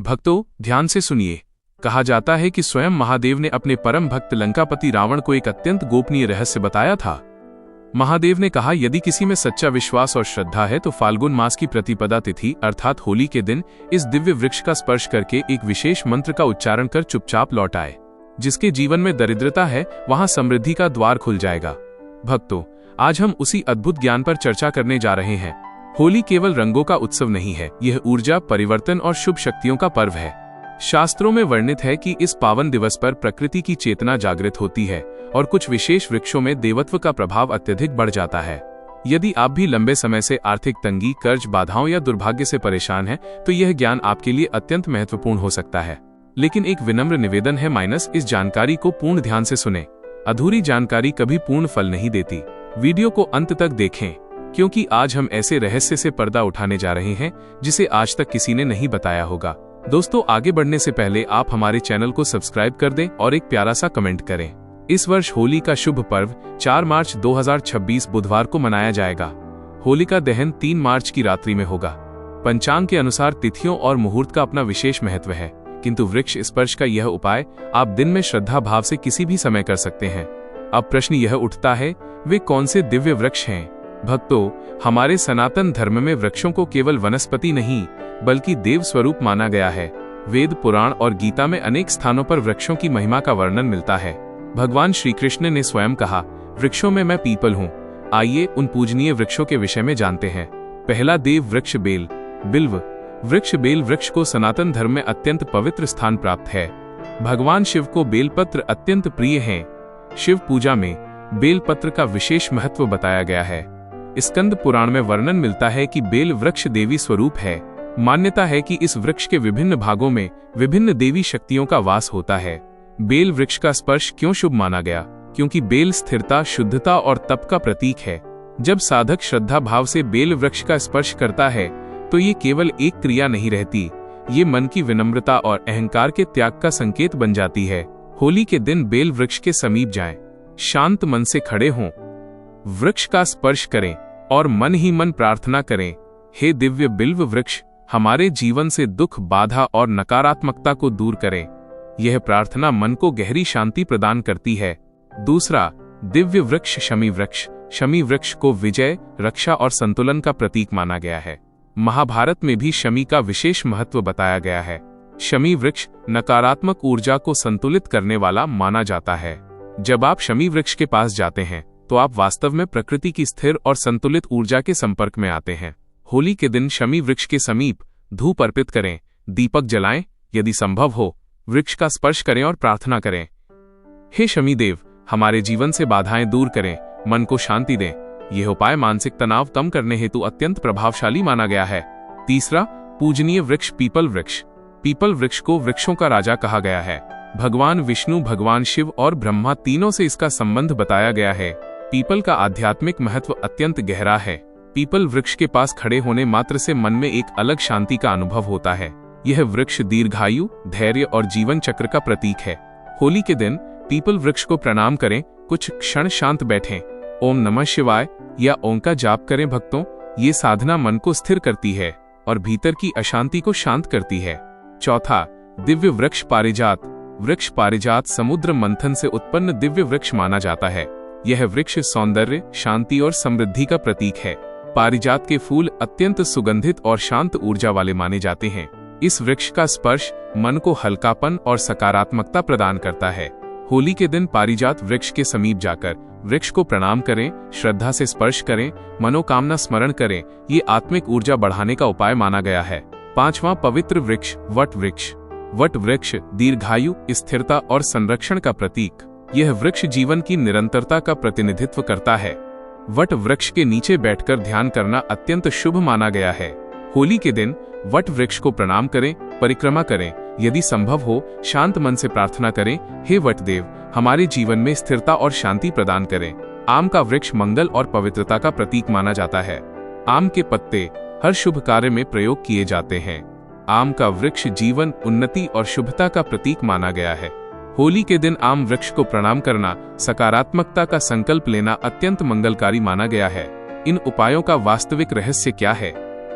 भक्तों, ध्यान से सुनिए। कहा जाता है कि स्वयं महादेव ने अपने परम भक्त लंकापति रावण को एक अत्यंत गोपनीय रहस्य बताया था। महादेव ने कहा, यदि किसी में सच्चा विश्वास और श्रद्धा है तो फाल्गुन मास की प्रतिपदा तिथि अर्थात होली के दिन इस दिव्य वृक्ष का स्पर्श करके एक विशेष मंत्र का उच्चारण कर चुपचाप लौट आए। जिसके जीवन में दरिद्रता है वहां समृद्धि का द्वार खुल जाएगा। भक्तों, आज हम उसी अद्भुत ज्ञान पर चर्चा करने जा रहे हैं। होली केवल रंगों का उत्सव नहीं है, यह ऊर्जा, परिवर्तन और शुभ शक्तियों का पर्व है। शास्त्रों में वर्णित है कि इस पावन दिवस पर प्रकृति की चेतना जागृत होती है और कुछ विशेष वृक्षों में देवत्व का प्रभाव अत्यधिक बढ़ जाता है। यदि आप भी लंबे समय से आर्थिक तंगी, कर्ज, बाधाओं या दुर्भाग्य से परेशान हैं, तो यह ज्ञान आपके लिए अत्यंत महत्वपूर्ण हो सकता है। लेकिन एक विनम्र निवेदन है, इस जानकारी को पूर्ण ध्यान से सुने। अधूरी जानकारी कभी पूर्ण फल नहीं देती। वीडियो को अंत तक देखें, क्योंकि आज हम ऐसे रहस्य से पर्दा उठाने जा रहे हैं जिसे आज तक किसी ने नहीं बताया होगा। दोस्तों, आगे बढ़ने से पहले आप हमारे चैनल को सब्सक्राइब कर दें और एक प्यारा सा कमेंट करें। इस वर्ष होली का शुभ पर्व 4 मार्च 2026 बुधवार को मनाया जाएगा। होलिका दहन 3 मार्च की रात्रि में होगा। पंचांग के अनुसार तिथियों और मुहूर्त का अपना विशेष महत्व है, किंतु वृक्ष स्पर्श का यह उपाय आप दिन में श्रद्धा भाव से किसी भी समय कर सकते हैं। अब प्रश्न यह उठता है, वे कौन से दिव्य वृक्ष हैं? भक्तों, हमारे सनातन धर्म में वृक्षों को केवल वनस्पति नहीं बल्कि देव स्वरूप माना गया है। वेद, पुराण और गीता में अनेक स्थानों पर वृक्षों की महिमा का वर्णन मिलता है। भगवान श्री कृष्ण ने स्वयं कहा, वृक्षों में मैं पीपल हूँ। आइए उन पूजनीय वृक्षों के विषय में जानते हैं। पहला देव वृक्ष बेल। बिल्व वृक्ष। बेल वृक्ष को सनातन धर्म में अत्यंत पवित्र स्थान प्राप्त है। भगवान शिव को बेलपत्र अत्यंत प्रिय हैं। शिव पूजा में बेलपत्र का विशेष महत्व बताया गया है। स्कंद पुराण में वर्णन मिलता है कि बेल वृक्ष देवी स्वरूप है। मान्यता है कि इस वृक्ष के विभिन्न भागों में विभिन्न देवी शक्तियों का वास होता है। बेल वृक्ष का स्पर्श क्यों शुभ माना गया? क्योंकि बेल स्थिरता, शुद्धता और तप का प्रतीक है। जब साधक श्रद्धा भाव से बेल वृक्ष का स्पर्श करता है तो ये केवल एक क्रिया नहीं रहती, ये मन की विनम्रता और अहंकार के त्याग का संकेत बन जाती है। होली के दिन बेल वृक्ष के समीप जाएं, शांत मन से खड़े हों, वृक्ष का स्पर्श करें और मन ही मन प्रार्थना करें, हे दिव्य बिल्व वृक्ष, हमारे जीवन से दुख, बाधा और नकारात्मकता को दूर करें। यह प्रार्थना मन को गहरी शांति प्रदान करती है। दूसरा, दिव्य वृक्ष शमी वृक्ष। शमी वृक्ष को विजय, रक्षा और संतुलन का प्रतीक माना गया है। महाभारत में भी शमी का विशेष महत्व बताया गया है। शमी वृक्ष नकारात्मक ऊर्जा को संतुलित करने वाला माना जाता है। जब आप शमी वृक्ष के पास जाते हैं तो आप वास्तव में प्रकृति की स्थिर और संतुलित ऊर्जा के संपर्क में आते हैं। होली के दिन शमी वृक्ष के समीप धूप अर्पित करें, दीपक जलाएं, यदि संभव हो वृक्ष का स्पर्श करें और प्रार्थना करें, हे शमी देव, हमारे जीवन से बाधाएं दूर करें, मन को शांति दें। यह उपाय मानसिक तनाव कम करने हेतु अत्यंत प्रभावशाली माना गया है। तीसरा, पूजनीय वृक्ष पीपल वृक्ष। पीपल वृक्ष को वृक्षों का राजा कहा गया है। भगवान विष्णु, भगवान शिव और ब्रह्मा तीनों से इसका संबंध बताया गया है। पीपल का आध्यात्मिक महत्व अत्यंत गहरा है। पीपल वृक्ष के पास खड़े होने मात्र से मन में एक अलग शांति का अनुभव होता है। यह वृक्ष दीर्घायु, धैर्य और जीवन चक्र का प्रतीक है। होली के दिन पीपल वृक्ष को प्रणाम करें, कुछ क्षण शांत बैठें, ओम नमः शिवाय या ओम का जाप करें। भक्तों, ये साधना मन को स्थिर करती है और भीतर की अशांति को शांत करती है। चौथा, दिव्य वृक्ष पारिजात। वृक्ष पारिजात समुद्र मंथन से उत्पन्न दिव्य वृक्ष माना जाता है। यह वृक्ष सौंदर्य, शांति और समृद्धि का प्रतीक है। पारिजात के फूल अत्यंत सुगंधित और शांत ऊर्जा वाले माने जाते हैं। इस वृक्ष का स्पर्श मन को हल्कापन और सकारात्मकता प्रदान करता है। होली के दिन पारिजात वृक्ष के समीप जाकर वृक्ष को प्रणाम करें, श्रद्धा से स्पर्श करें, मनोकामना स्मरण करें। ये आत्मिक ऊर्जा बढ़ाने का उपाय माना गया है। पांचवां, पवित्र वृक्ष वट वृक्ष। वट वृक्ष दीर्घायु, स्थिरता और संरक्षण का प्रतीक। यह वृक्ष जीवन की निरंतरता का प्रतिनिधित्व करता है। वट वृक्ष के नीचे बैठकर ध्यान करना अत्यंत शुभ माना गया है। होली के दिन वट वृक्ष को प्रणाम करें, परिक्रमा करें, यदि संभव हो शांत मन से प्रार्थना करें, हे वटदेव, हमारे जीवन में स्थिरता और शांति प्रदान करें। आम का वृक्ष मंगल और पवित्रता का प्रतीक माना जाता है। आम के पत्ते हर शुभ कार्य में प्रयोग किए जाते हैं। आम का वृक्ष जीवन, उन्नति और शुभता का प्रतीक माना गया है। होली के दिन आम वृक्ष को प्रणाम करना, सकारात्मकता का संकल्प लेना अत्यंत मंगलकारी माना गया है। इन उपायों का वास्तविक रहस्य क्या है?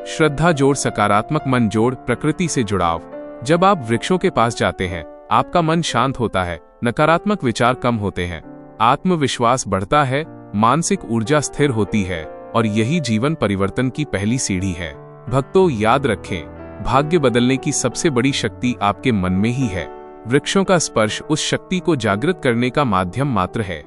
श्रद्धा जोड़, सकारात्मक मन जोड़, प्रकृति से जुड़ाव। जब आप वृक्षों के पास जाते हैं, आपका मन शांत होता है, नकारात्मक विचार कम होते हैं, आत्मविश्वास बढ़ता है, मानसिक ऊर्जा स्थिर होती है और यही जीवन परिवर्तन की पहली सीढ़ी है। भक्तों, याद रखें, भाग्य बदलने की सबसे बड़ी शक्ति आपके मन में ही है। वृक्षों का स्पर्श उस शक्ति को जागृत करने का माध्यम मात्र है।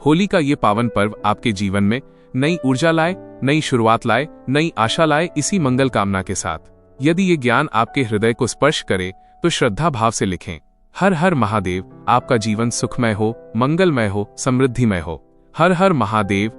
होली का ये पावन पर्व आपके जीवन में नई ऊर्जा लाए, नई शुरुआत लाए, नई आशा लाए, इसी मंगल कामना के साथ। यदि ये ज्ञान आपके हृदय को स्पर्श करे तो श्रद्धा भाव से लिखें, हर हर महादेव। आपका जीवन सुखमय हो, मंगलमय हो, समृद्धिमय हो। हर हर महादेव।